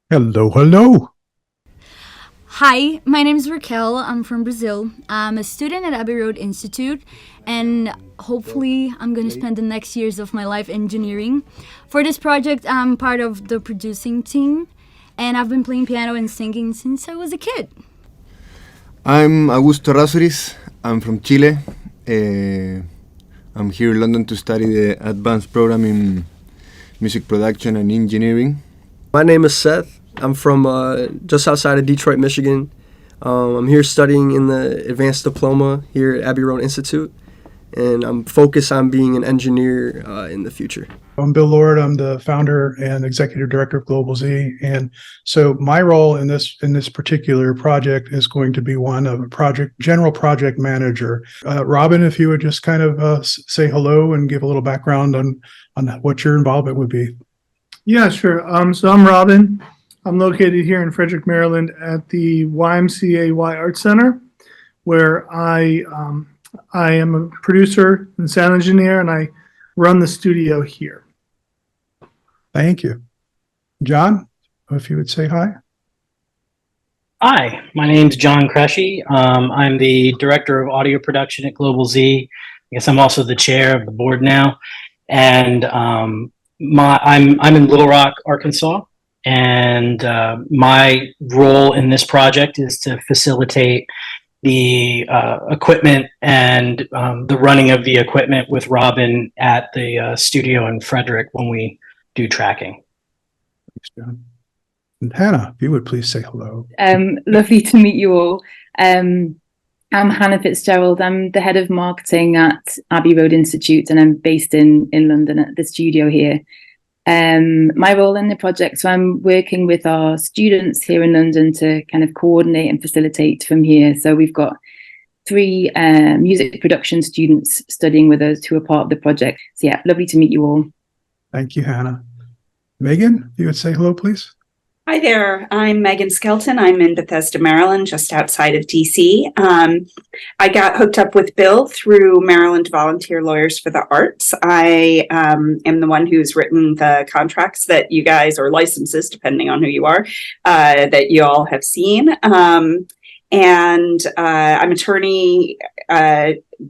Hello, hello. Hi, my name is Raquel. I'm from Brazil. I'm a student at Abbey Road Institute, and hopefully, I'm going to spend the next years of my life engineering. For this project, I'm part of the producing team, and I've been playing piano and singing since I was a kid. I'm Augusto Razuriz. I'm from Chile. I'm here in London to study the advanced program in music production and engineering. My name is Seth. I'm from just outside of Detroit, Michigan. I'm here studying in the advanced diploma here at Abbey Road Institute, and I'm focused on being an engineer in the future. I'm Bill Lord. I'm the founder and executive director of Global Z. And so my role in this particular project is going to be one of a general project manager. Robin, if you would just kind of say hello and give a little background on what your involvement would be. Yeah, sure. So I'm Robin. I'm located here in Frederick, Maryland at the YMCA Y Art Center, where I am a producer and sound engineer, and I run the studio here. Thank you. John, if you would say hi. Hi, my name's John Cresci. I'm the director of audio production at Global Z. I guess I'm also the chair of the board now, and I'm in Little Rock, Arkansas, and my role in this project is to facilitate the equipment and the running of the equipment with Robin at the studio in Frederick when we do tracking. Thanks, John. And Hannah, if you would please say hello. Lovely to meet you all. I'm Hannah Fitzgerald. I'm the head of marketing at Abbey Road Institute, and I'm based in London at the studio here. My role in the project, so I'm working with our students here in London to kind of coordinate and facilitate from here. So we've got 3 music production students studying with us who are part of the project. So yeah, lovely to meet you all. Thank you, Hannah. Megan, if you would say hello, please. Hi there, I'm Megan Skelton. I'm in Bethesda, Maryland, just outside of DC. I got hooked up with Bill through Maryland Volunteer Lawyers for the Arts. I am the one who's written the contracts that you guys, or licenses, depending on who you are, that you all have seen. I'm attorney,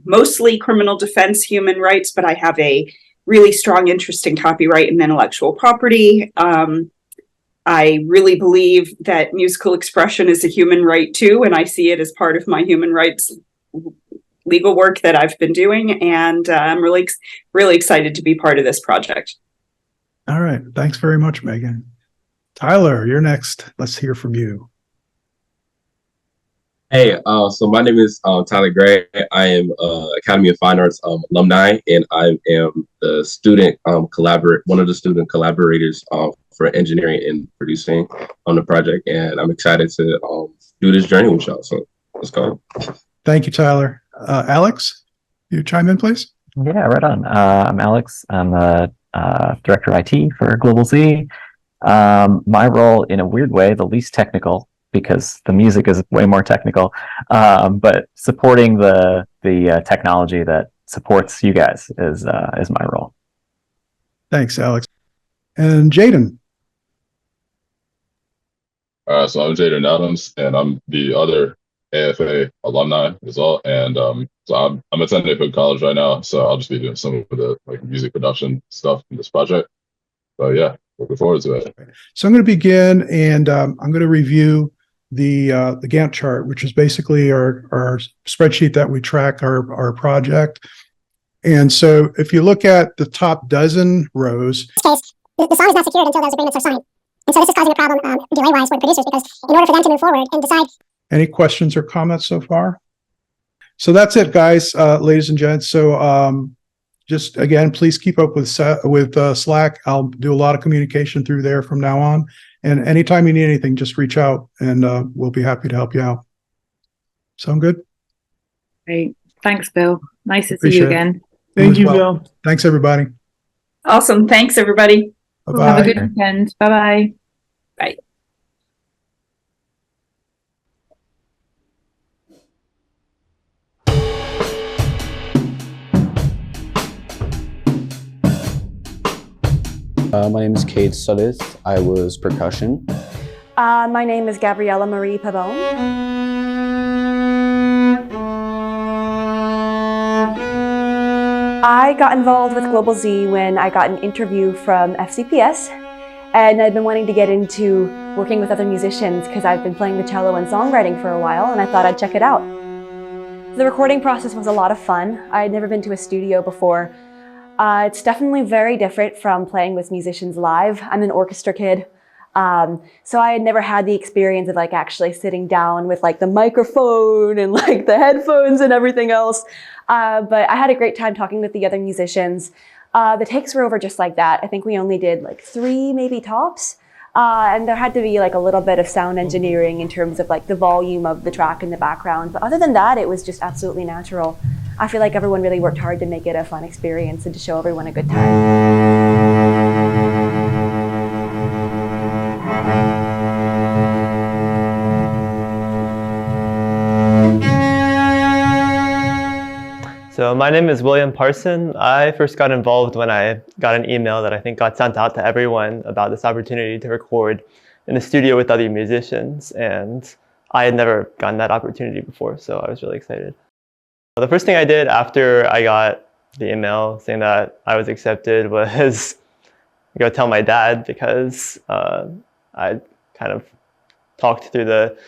mostly criminal defense, human rights, but I have a really strong interest in copyright and intellectual property. I really believe that musical expression is a human right too, and I see it as part of my human rights legal work that I've been doing, and I'm really excited to be part of this project. All right. Thanks very much, Megan. Tyler, you're next. Let's hear from you. Hey, so my name is Tyler Gray. I am Academy of Fine Arts alumni, and I am the student one of the student collaborators for engineering and producing on the project, and I'm excited to do this journey with y'all. So let's go. Thank you, Tyler. Alex, you chime in, please. Yeah, right on. I'm Alex. I'm the director of IT for Global Z. My role, in a weird way, the least technical, because the music is way more technical, but supporting the technology that supports you guys is my role. Thanks, Alex. And Jaden. So I'm Jaden Adams, and I'm the other AFA alumni as well. And so I'm attending Hood College right now, so I'll just be doing some of the music production stuff in this project. But yeah, looking forward to it. So I'm going to begin, and I'm going to review the Gantt chart, which is basically our spreadsheet that we track our project. And so if you look at the top dozen rows, the song is not secured until those agreements are signed. And so this is causing a problem delay-wise for the producers, because in order for them to move forward and decide. Any questions or comments so far? So that's it, guys, ladies and gents. So just again, please keep up with Slack. I'll do a lot of communication through there from now on. And anytime you need anything, just reach out, and we'll be happy to help you out. Sound good? Great. Thanks, Bill. Nice to see you again. Thank you, Bill. Thanks, everybody. Awesome. Thanks, everybody. Bye-bye. Have a good weekend. Bye-bye. Bye. My name is Cade Sudith. I was percussion. My name is Gabriella Marie Pavone. I got involved with Global Z when I got an interview from FCPS, and I'd been wanting to get into working with other musicians because I've been playing the cello and songwriting for a while, and I thought I'd check it out. The recording process was a lot of fun. I had never been to a studio before. It's definitely very different from playing with musicians live. I'm an orchestra kid. So I had never had the experience of like actually sitting down with like the microphone and like the headphones and everything else. But I had a great time talking with the other musicians. The takes were over just like that. I think we only did like 3 maybe tops. And there had to be like a little bit of sound engineering in terms of like the volume of the track in the background. But other than that, it was just absolutely natural. I feel like everyone really worked hard to make it a fun experience and to show everyone a good time. So my name is William Parson. I first got involved when I got an email that I think got sent out to everyone about this opportunity to record in a studio with other musicians, and I had never gotten that opportunity before, so I was really excited. The first thing I did after I got the email saying that I was accepted was go tell my dad, because I kind of talked through the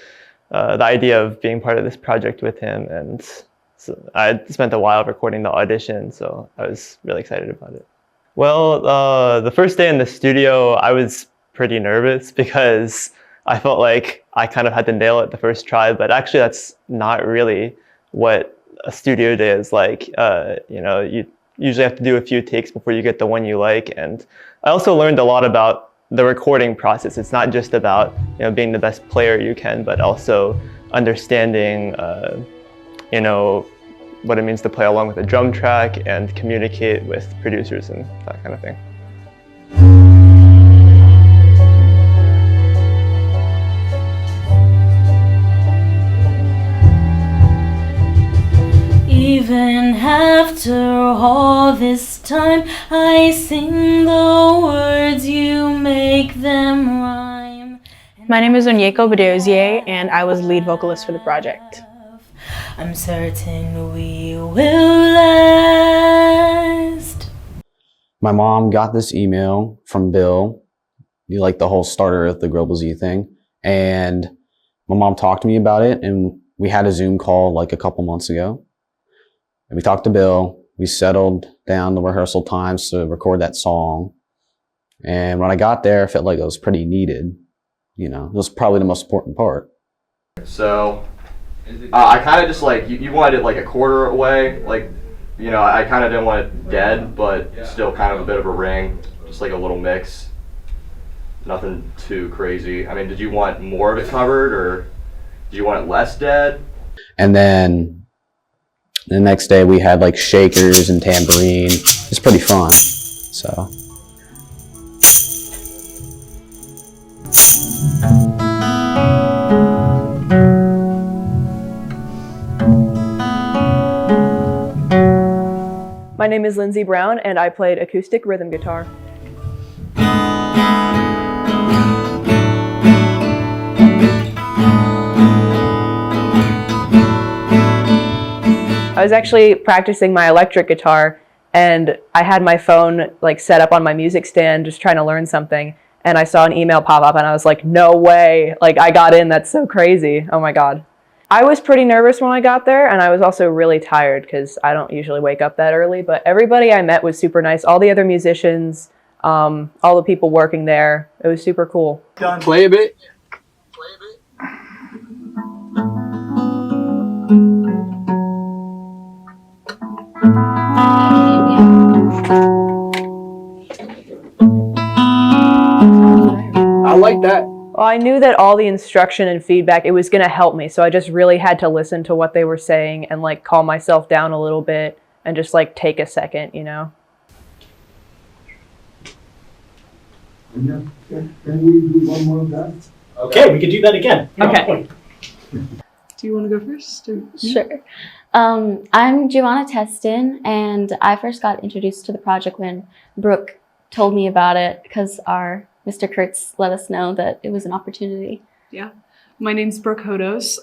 idea of being part of this project with him, and so I spent a while recording the audition, so I was really excited about it. Well, the first day in the studio, I was pretty nervous because I felt like I kind of had to nail it the first try, but actually that's not really what a studio day is like. You know, you usually have to do a few takes before you get the one you like, and I also learned a lot about the recording process. It's not just about, you know, being the best player you can, but also understanding you know, what it means to play along with a drum track and communicate with producers and that kind of thing. Even after all this time, I sing the words, you make them rhyme. My name is Onyeko Badeozie, and I was lead vocalist for the project. I'm certain we will last. My mom got this email from Bill, like the whole starter of the Global Z thing, and my mom talked to me about it, and we had a Zoom call like a couple months ago. And we talked to Bill, we settled down the rehearsal times to record that song. And when I got there, I felt like it was pretty needed. You know, it was probably the most important part. So I kind of just like, you wanted it like a quarter away, like, you know, I kind of didn't want it dead, but still kind of a bit of a ring, just like a little mix. Nothing too crazy. I mean, did you want more of it covered, or do you want it less dead? And then the next day we had like shakers and tambourine. It's pretty fun, so. My name is Lindsay Brown, and I played acoustic rhythm guitar. I was actually practicing my electric guitar, and I had my phone like set up on my music stand just trying to learn something, and I saw an email pop up and I was like, no way, like I got in, that's so crazy, oh my god. I was pretty nervous when I got there, and I was also really tired because I don't usually wake up that early, but everybody I met was super nice. All the other musicians, all the people working there, it was super cool. Done. Play a bit. I like that. Well, I knew that all the instruction and feedback, it was going to help me. So I just really had to listen to what they were saying and like calm myself down a little bit and just like take a second, you know? Can we do one more of that? Okay, we could do that again. Okay. Do you want to go first? Or? Sure. I'm Giovanna Teston, and I first got introduced to the project when Brooke told me about it because our Mr. Kurtz let us know that it was an opportunity. Yeah, my name's Brooke Hodos.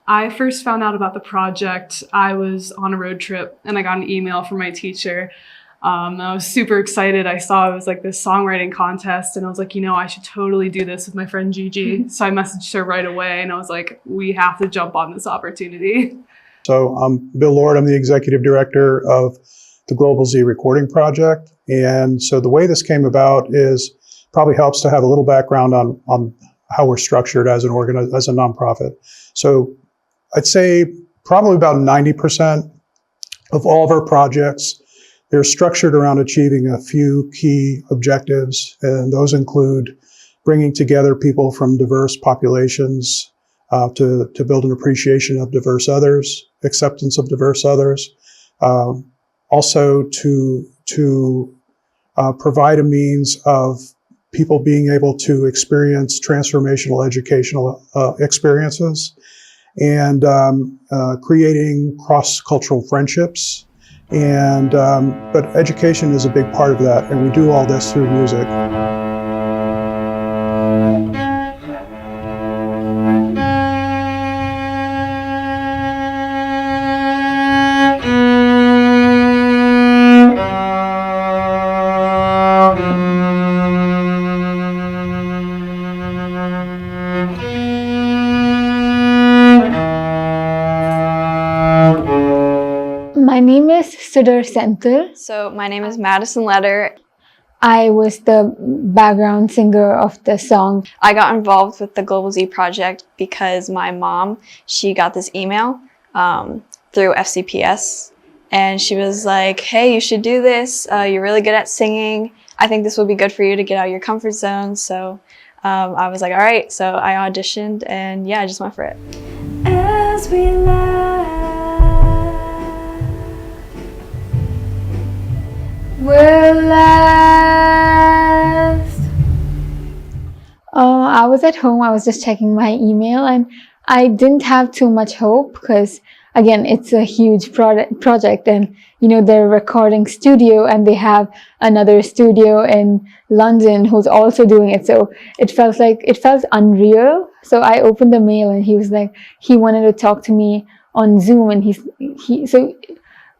I first found out about the project. I was on a road trip and I got an email from my teacher. I was super excited. I saw it was like this songwriting contest and I was like, I should totally do this with my friend Gigi. So I messaged her right away and I was like, we have to jump on this opportunity. So I'm Bill Lord. I'm the executive director of the Global Z Recording Project. And so the way this came about is probably helps to have a little background on how we're structured as a nonprofit. So I'd say probably about 90% of all of our projects, they're structured around achieving a few key objectives. And those include bringing together people from diverse populations to build an appreciation of diverse others, acceptance of diverse others. Also to provide a means of people being able to experience transformational educational experiences and creating cross-cultural friendships. And but education is a big part of that, and we do all this through music. My name is Sudhir Senthil. So my name is Madison Letter. I was the background singer of the song. I got involved with the Global Z project because my mom, she got this email through FCPS and she was like, hey, you should do this. You're really good at singing. I think this will be good for you to get out of your comfort zone. So I was like, all right. So I auditioned and yeah, I just went for it. As we laugh, Will last. I was at home. I was just checking my email and I didn't have too much hope because, again, it's a huge project and, they're a recording studio and they have another studio in London who's also doing it. So it felt unreal. So I opened the mail and he was like, he wanted to talk to me on Zoom and so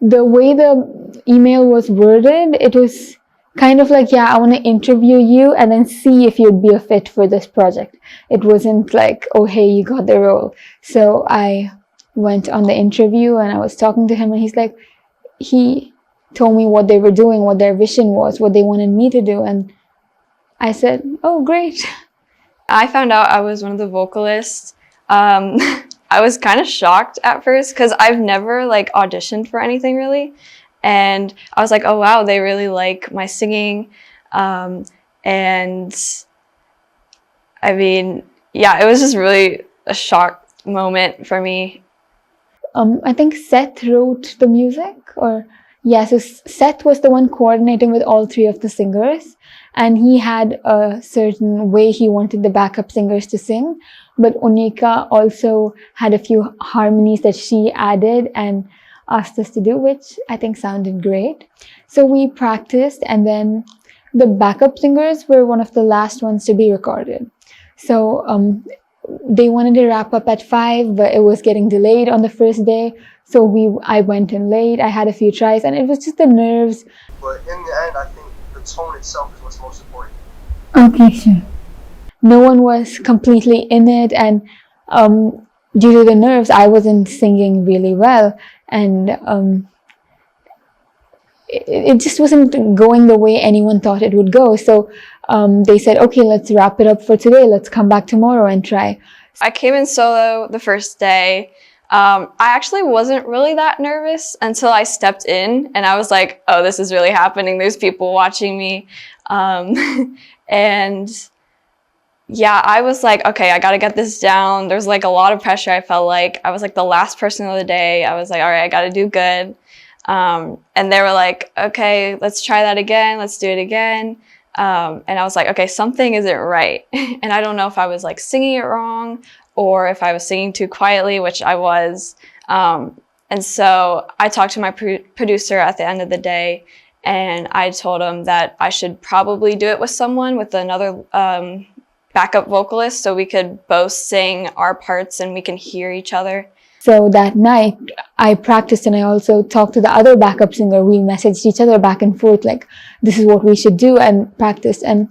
the way the email was worded, it was kind of like, yeah, I want to interview you and then see if you'd be a fit for this project. It wasn't like, oh, hey, you got the role. So I went on the interview and I was talking to him and he told me what they were doing, what their vision was, what they wanted me to do. And I said, oh, great. I found out I was one of the vocalists. I was kind of shocked at first because I've never auditioned for anything really. And I was like, oh wow, they really like my singing. And I mean, yeah, it was just really a shock moment for me. I think Seth wrote the music so Seth was the one coordinating with all three of the singers. And he had a certain way he wanted the backup singers to sing. But Onika also had a few harmonies that she added and asked us to do, which I think sounded great. So we practiced and then the backup singers were one of the last ones to be recorded. So they wanted to wrap up at 5, but it was getting delayed on the first day. So I went in late, I had a few tries and it was just the nerves. But in the end, I think the tone itself is what's most important. Okay, sure. No one was completely in it and due to the nerves, I wasn't singing really well and it just wasn't going the way anyone thought it would go. So they said, okay, let's wrap it up for today. Let's come back tomorrow and try. I came in solo the first day. I actually wasn't really that nervous until I stepped in and I was like, oh, this is really happening. There's people watching me. And yeah, I was like, okay, I got to get this down. There's a lot of pressure. I felt like I was the last person of the day. I was like, all right, I got to do good. And they were like, okay, let's try that again. Let's do it again. And I was like, okay, something isn't right. And I don't know if I was singing it wrong or if I was singing too quietly, which I was. And so I talked to my producer at the end of the day And I told him that I should probably do it with someone, with another backup vocalist, so we could both sing our parts and we can hear each other. So that night, I practiced and I also talked to the other backup singer. We messaged each other back and forth, like, this is what we should do, and practiced. And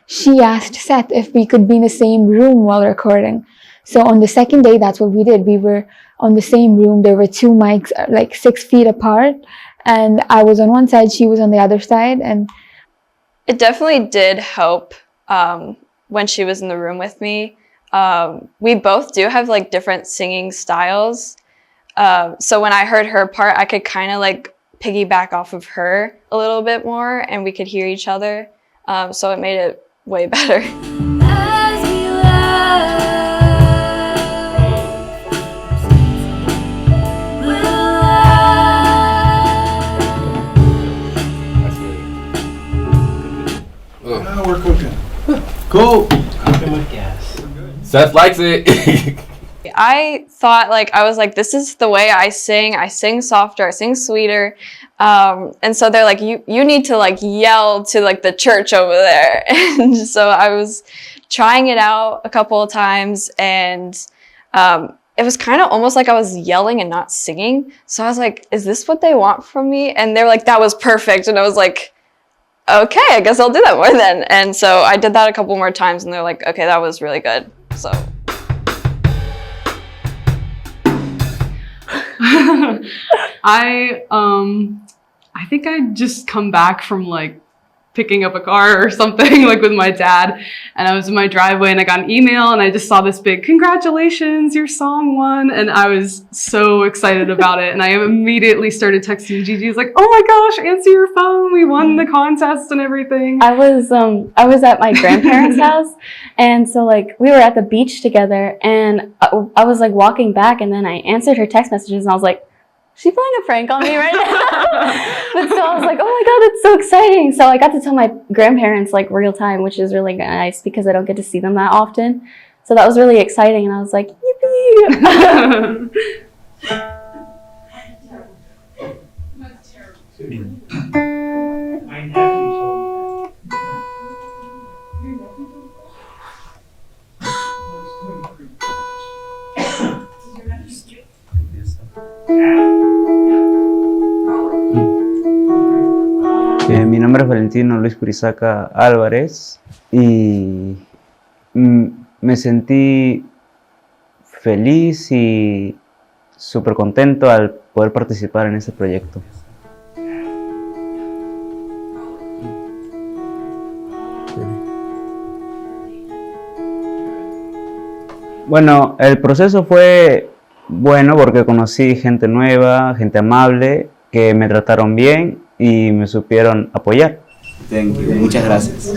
she asked Seth if we could be in the same room while recording. So on the second day, that's what we did. We were on the same room. There were 2 mics, like 6 feet apart. And I was on one side, she was on the other side. And it definitely did help when she was in the room with me. We both do have like different singing styles. So when I heard her part, I could kind of like piggyback off of her a little bit more and we could hear each other. So it made it way better. Now we're cooking. Cool. Cooking with gas. Seth likes it. I thought, like, I was like, this is the way I sing softer, I sing sweeter. And so they're like, you need to like yell to like the church over there. And so I was trying it out a couple of times, and it was kind of almost like I was yelling and not singing. So I was like, is this what they want from me? And they were like, that was perfect. And I was like, okay, I guess I'll do that more then. And so I did that a couple more times, and they're like, okay, that was really good. So. I think I just come back from like picking up a car or something, like with my dad, and I was in my driveway and I got an email and I just saw this big congratulations, your song won, and I was so excited about it. And I immediately started texting Gigi. It's like, oh my gosh, answer your phone, we won the contest and everything. I was at my grandparents' house, and so like we were at the beach together, and I was like walking back, and then I answered her text messages and I was like, is she playing a prank on me right now? But so I was like, oh my god, that's so exciting. So I got to tell my grandparents like real time, which is really nice because I don't get to see them that often. So that was really exciting, and I was like, yippee! Mi nombre es Valentino Luis Purizaca Álvarez y me sentí feliz y súper contento al poder participar en este proyecto. Bueno, el proceso fue bueno porque conocí gente nueva, gente amable, que me trataron bien y me supieron apoyar. Thank you. Muchas gracias.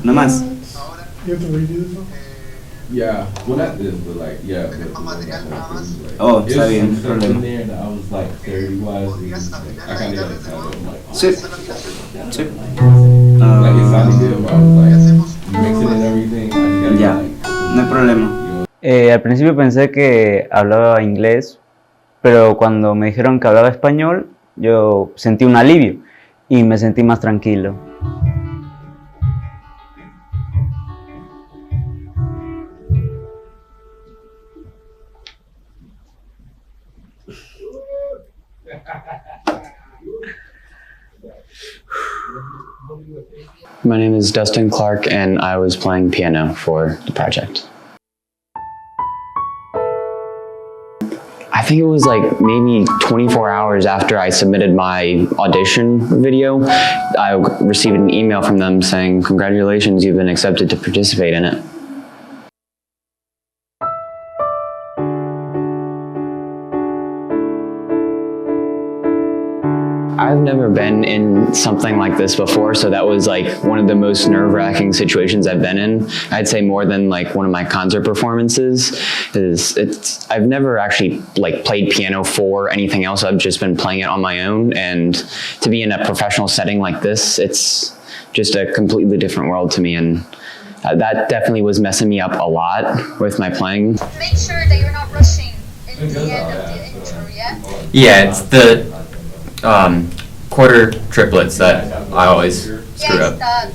No más. Yeah, well that is, but like, yeah. Oh, está bien, no hay problema. Sí. Sí. Ya, no hay problema. Al principio pensé que hablaba inglés, pero cuando me dijeron que hablaba español, yo sentí un alivio y me sentí más tranquilo. My name is Dustin Clark, and I was playing piano for the project. I think it was like maybe 24 hours after I submitted my audition video, I received an email from them saying, congratulations, you've been accepted to participate in it. I've never been in something like this before, so that was like one of the most nerve-wracking situations I've been in. I'd say more than like one of my concert performances. I've never actually like played piano for anything else. I've just been playing it on my own, and to be in a professional setting like this, it's just a completely different world to me, and that definitely was messing me up a lot with my playing. Make sure that you're not rushing in the end of the intro, yeah? Yeah, it's the quarter triplets that I always screw up. Yeah.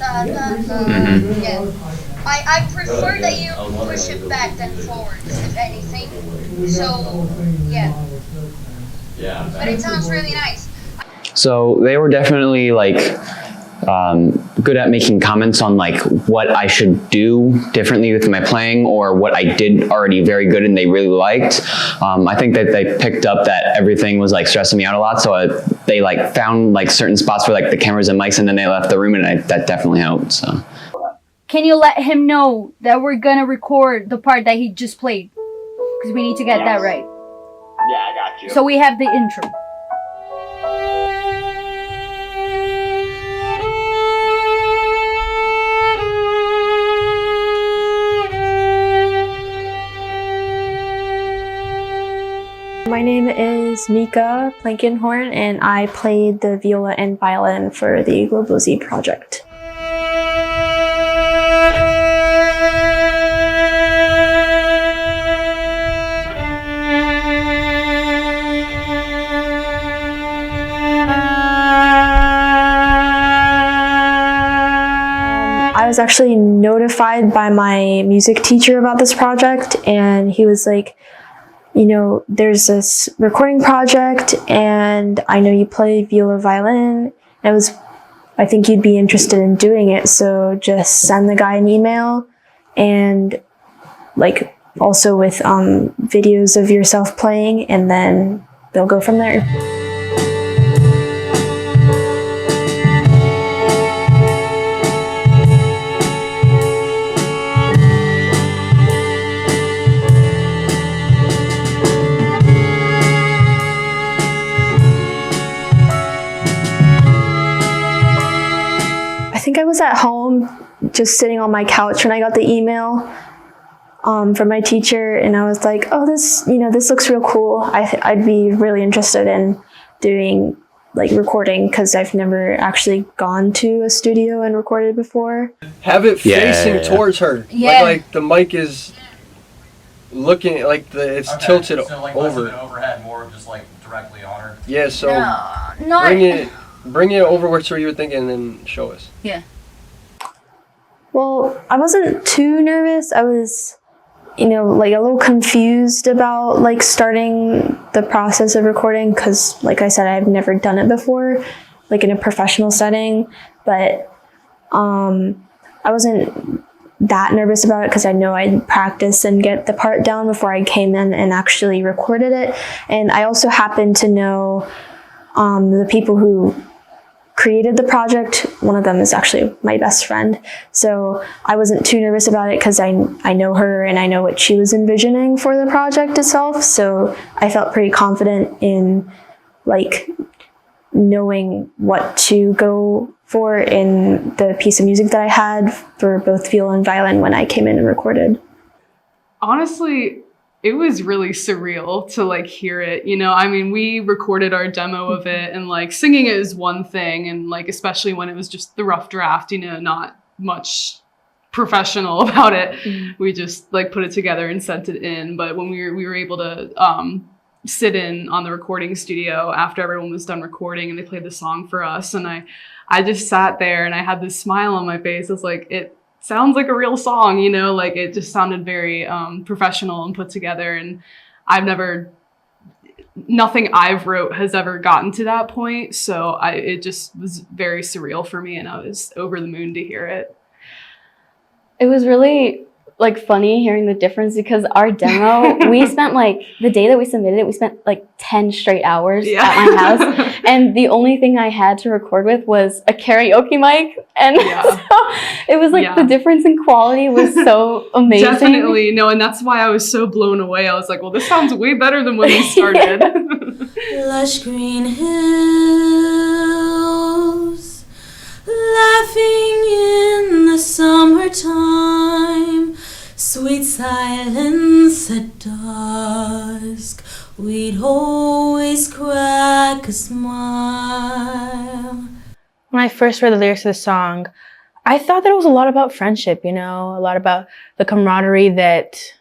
I prefer that you push it back than forward, if anything. So, yeah. But it sounds really nice. So they were definitely like good at making comments on like what I should do differently with my playing or what I did already very good and they really liked. I think that they picked up that everything was like stressing me out a lot, so they like found like certain spots for like the cameras and mics, and then they left the room, and that definitely helped. So. Can you let him know that we're gonna record the part that he just played? Because we need to get that right. Yeah, I got you. So we have the intro. My name is Mika Plankenhorn, and I played the viola and violin for the Global Z project. I was actually notified by my music teacher about this project, and he was like, you know, there's this recording project and I know you play viola violin. I think you'd be interested in doing it. So just send the guy an email and like also with videos of yourself playing, and then they'll go from there. I think I was at home just sitting on my couch when I got the email from my teacher, and I was like, oh, this looks real cool. I'd be really interested in doing like recording, because I've never actually gone to a studio and recorded before. Have it facing towards her. Yeah. Like the mic is looking like it's tilted over. Overhead, more just like directly on her. Yeah, so No, bring it over where you were thinking and then show us. Yeah. Well, I wasn't too nervous. I was, like a little confused about like starting the process of recording, because like I said, I've never done it before, like in a professional setting. But I wasn't that nervous about it because I know I'd practice and get the part down before I came in and actually recorded it. And I also happened to know the people who created the project. One of them is actually my best friend. So I wasn't too nervous about it because I know her and I know what she was envisioning for the project itself. So I felt pretty confident in like knowing what to go for in the piece of music that I had for both viola and violin when I came in and recorded. Honestly, it was really surreal to like hear it, I mean, we recorded our demo of it, and like singing it is one thing, and like especially when it was just the rough draft, not much professional about it. We just like put it together and sent it in. But when we were able to sit in on the recording studio after everyone was done recording and they played the song for us, and I just sat there and I had this smile on my face. I was like, it sounds like a real song, like it just sounded very professional and put together. And nothing I've wrote has ever gotten to that point. So it just was very surreal for me, and I was over the moon to hear it. It was really like funny hearing the difference, because our demo, we spent like the day that we submitted it, we spent like 10 straight hours at my house. And the only thing I had to record with was a karaoke mic. And so it was like the difference in quality was so amazing. Definitely. No, and that's why I was so blown away. I was like, well, this sounds way better than when we started. Lush green hills, laughing in the summertime, sweet silence at dusk, we'd always crack a smile. When I first read the lyrics of the song, I thought that it was a lot about friendship, a lot about the camaraderie that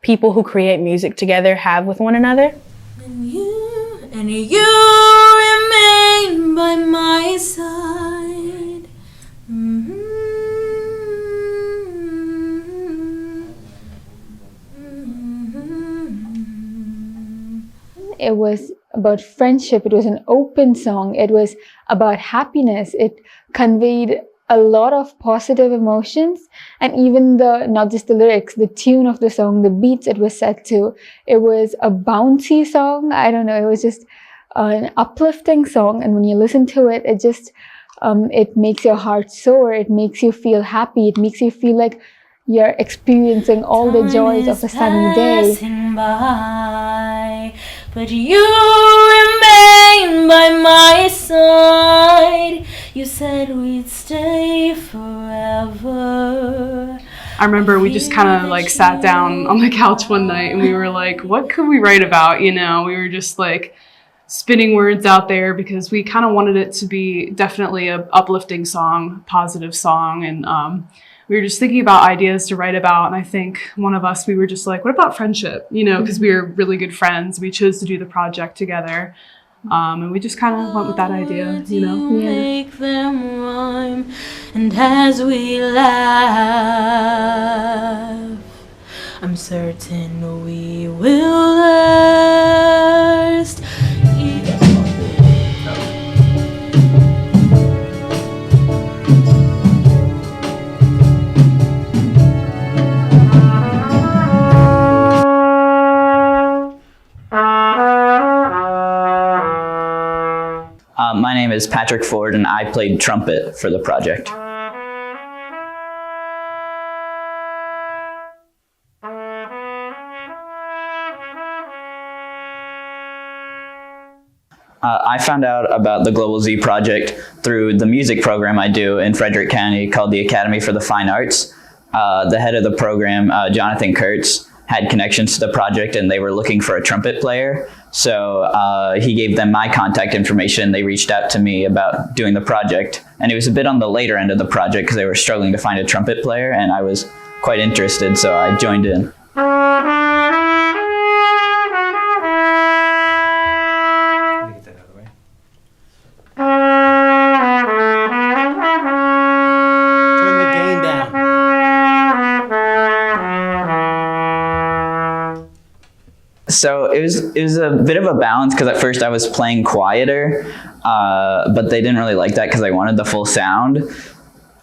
people who create music together have with one another. And you remain by my side. It was about friendship. It was an open song. It was about happiness. It conveyed a lot of positive emotions, and even not just the lyrics, the tune of the song, the beats it was set to. It was a bouncy song. I don't know. It was just an uplifting song, and when you listen to it, it just it makes your heart soar. It makes you feel happy. It makes you feel like you're experiencing all the joys of a sunny day. By, but you remain by my side. You said we'd stay forever. I remember we just kind of like sat down on the couch one night and we were like, what could we write about? You know, we were just like spinning words out there because we kind of wanted it to be definitely a uplifting song, positive song, and we were just thinking about ideas to write about. And I think one of us, we were just like, what about friendship? You know, because we were really good friends. We chose to do the project together. And we just kind of went with that idea, you know. Make them rhyme, and as we laugh, I'm certain we will last. My name is Patrick Ford, and I played trumpet for the project. I found out about the Global Z project through the music program I do in Frederick County called the Academy for the Fine Arts. The head of the program, Jonathan Kurtz, had connections to the project and they were looking for a trumpet player. So he gave them my contact information. They reached out to me about doing the project. And it was a bit on the later end of the project because they were struggling to find a trumpet player, and I was quite interested, so I joined in. So it was a bit of a balance because at first I was playing quieter, but they didn't really like that because I wanted the full sound.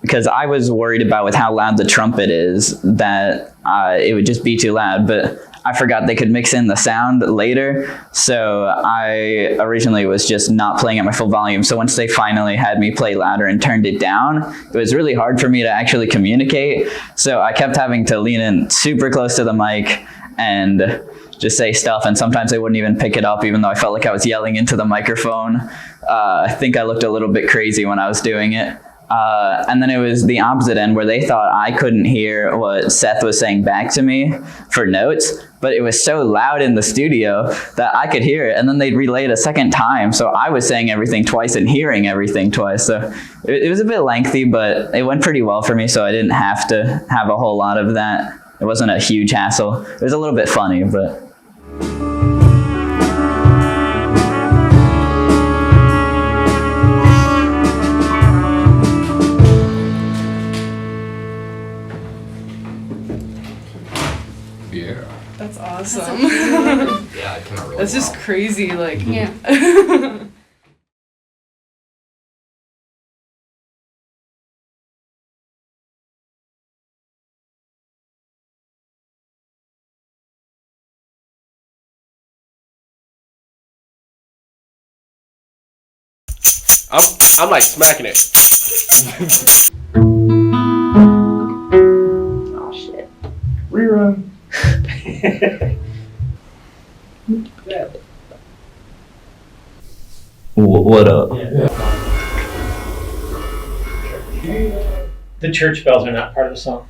Because I was worried about with how loud the trumpet is that it would just be too loud, but I forgot they could mix in the sound later. So I originally was just not playing at my full volume. So once they finally had me play louder and turned it down, it was really hard for me to actually communicate. So I kept having to lean in super close to the mic and just say stuff, and sometimes they wouldn't even pick it up even though I felt like I was yelling into the microphone. I think I looked a little bit crazy when I was doing it. And then it was the opposite end where they thought I couldn't hear what Seth was saying back to me for notes, but it was so loud in the studio that I could hear it, and then they'd relay it a second time, so I was saying everything twice and hearing everything twice. So it was a bit lengthy, but it went pretty well for me, so I didn't have to have a whole lot of that. It wasn't a huge hassle. It was a little bit funny, but... Yeah. That's awesome. Yeah, I cannot really. That's just crazy, like. Yeah. I'm like smacking it. Oh shit. Rerun. What up? The church bells are not part of the song.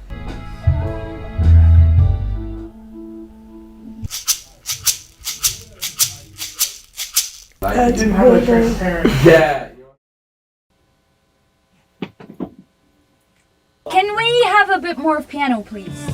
That's really transparent. Yeah. Can we have a bit more of piano, please?